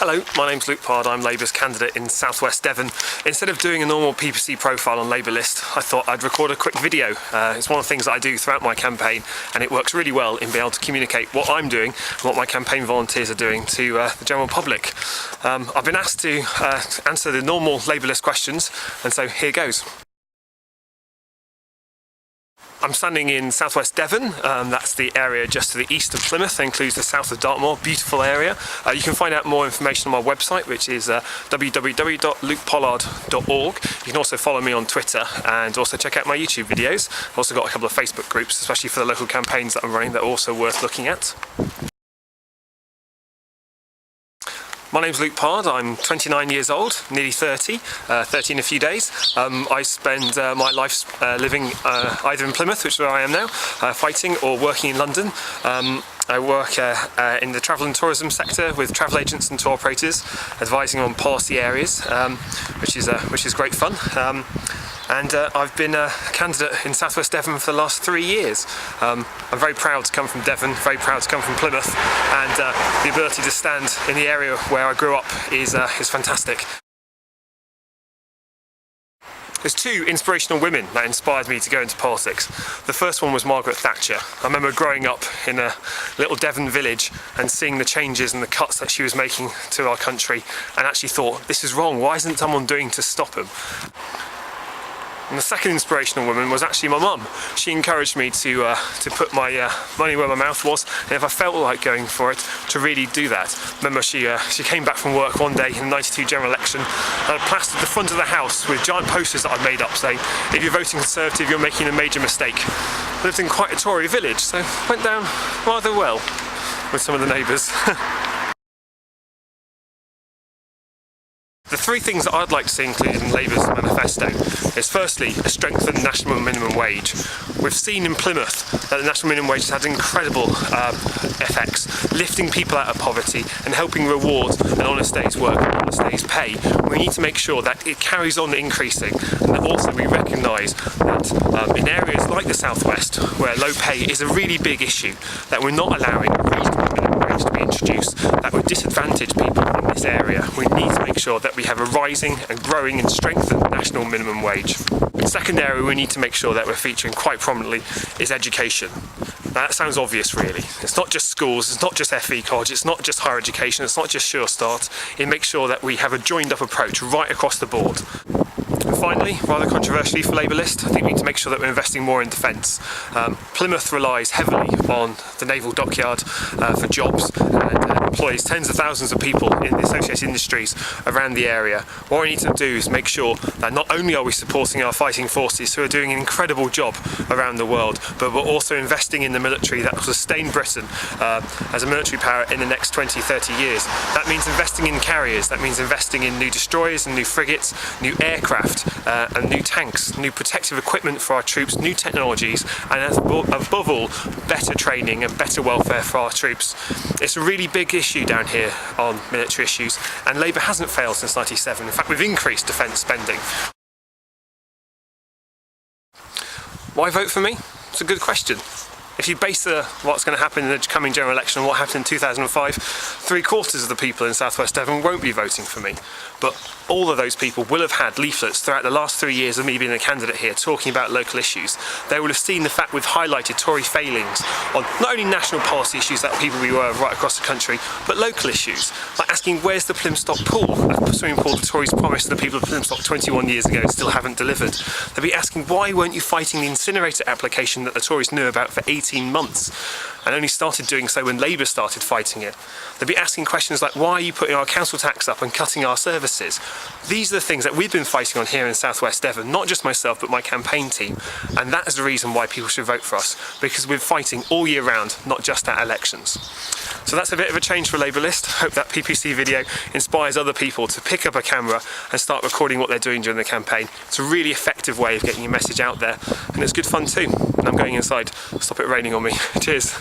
Hello, my name's Luke Pollard. I'm Labour's candidate in southwest Devon. Instead of doing a normal PPC profile on LabourList, I thought I'd record a quick video. It's one of the things that I do throughout my campaign, and it works really well in being able to communicate what I'm doing and what my campaign volunteers are doing to the general public. I've been asked to answer the normal LabourList questions, and so here goes. I'm standing in southwest Devon. That's the area just to the east of Plymouth. That includes the south of Dartmoor. Beautiful area. You can find out more information on my website, which is www.lukepollard.org. You can also follow me on Twitter and also check out my YouTube videos. I've also got a couple of Facebook groups, especially for the local campaigns that I'm running, that are also worth looking at. My name's Luke Pollard. I'm 29 years old, nearly 30 in a few days. I spend my life living either in Plymouth, which is where I am now, fighting, or working in London. I work in the travel and tourism sector with travel agents and tour operators, advising on policy areas, which is great fun. And I've been a candidate in southwest Devon for the last 3 years. I'm very proud to come from Devon, very proud to come from Plymouth, and the ability to stand in the area where I grew up is fantastic. There's two inspirational women that inspired me to go into politics. The first one was Margaret Thatcher. I remember growing up in a little Devon village and seeing the changes and the cuts that she was making to our country, and actually thought, this is wrong, why isn't someone doing to stop them? And the second inspirational woman was actually my mum. She encouraged me to put my money where my mouth was, and if I felt like going for it, to really do that. Remember, she came back from work one day in the '92 general election and I plastered the front of the house with giant posters that I'd made up saying, if you're voting Conservative, you're making a major mistake. I lived in quite a Tory village, so went down rather well with some of the neighbours. The three things that I'd like to see included in Labour's manifesto is firstly a strengthened national minimum wage. We've seen in Plymouth that the national minimum wage has had incredible effects, lifting people out of poverty and helping reward an honest day's work and honest day's pay. We need to make sure that it carries on increasing, and that also we recognise that in areas like the southwest, where low pay is a really big issue, that we're not allowing a reasonable minimum wage to be introduced, that would disadvantage people in this area. We need to make sure that we have a rising and growing and strengthened national minimum wage. The second area we need to make sure that we're featuring quite prominently is education. Now that sounds obvious really. It's not just schools, it's not just FE college, it's not just higher education, it's not just Sure Start. It makes sure that we have a joined up approach right across the board. And finally, rather controversially for LabourList, I think we need to make sure that we're investing more in defence. Plymouth relies heavily on the naval dockyard for jobs and employs tens of thousands of people in the associated industries around the area. What we need to do is make sure that not only are we supporting our fighting forces who are doing an incredible job around the world, but we're also investing in the military that will sustain Britain as a military power in the next 20-30 years. That means investing in carriers, that means investing in new destroyers and new frigates, new aircraft, and new tanks, new protective equipment for our troops, new technologies, and above all, better training and better welfare for our troops. It's a really big issue down here on military issues, and Labour hasn't failed since '97. In fact, we've increased defence spending. Why vote for me? It's a good question. If you base what's going to happen in the coming general election on what happened in 2005, 3/4 of the people in southwest Devon won't be voting for me. But all of those people will have had leaflets throughout the last 3 years of me being a candidate here talking about local issues. They will have seen the fact we've highlighted Tory failings on not only national policy issues that people we were right across the country, but local issues, like asking where's the Plymstock pool, a swimming pool the Tories promised the people of Plymstock 21 years ago and still haven't delivered. They'll be asking why weren't you fighting the incinerator application that the Tories knew about for 18 months and only started doing so when Labour started fighting it. They'll be asking questions like, why are you putting our council tax up and cutting our services? These are the things that we've been fighting on here in southwest Devon, not just myself but my campaign team, and that is the reason why people should vote for us, because we're fighting all year round, not just at elections. So that's a bit of a change for LabourList. Hope that PPC video inspires other people to pick up a camera and start recording what they're doing during the campaign. It's a really effective way of getting your message out there, and it's good fun too. And I'm going inside. Stop it raining on me. Cheers.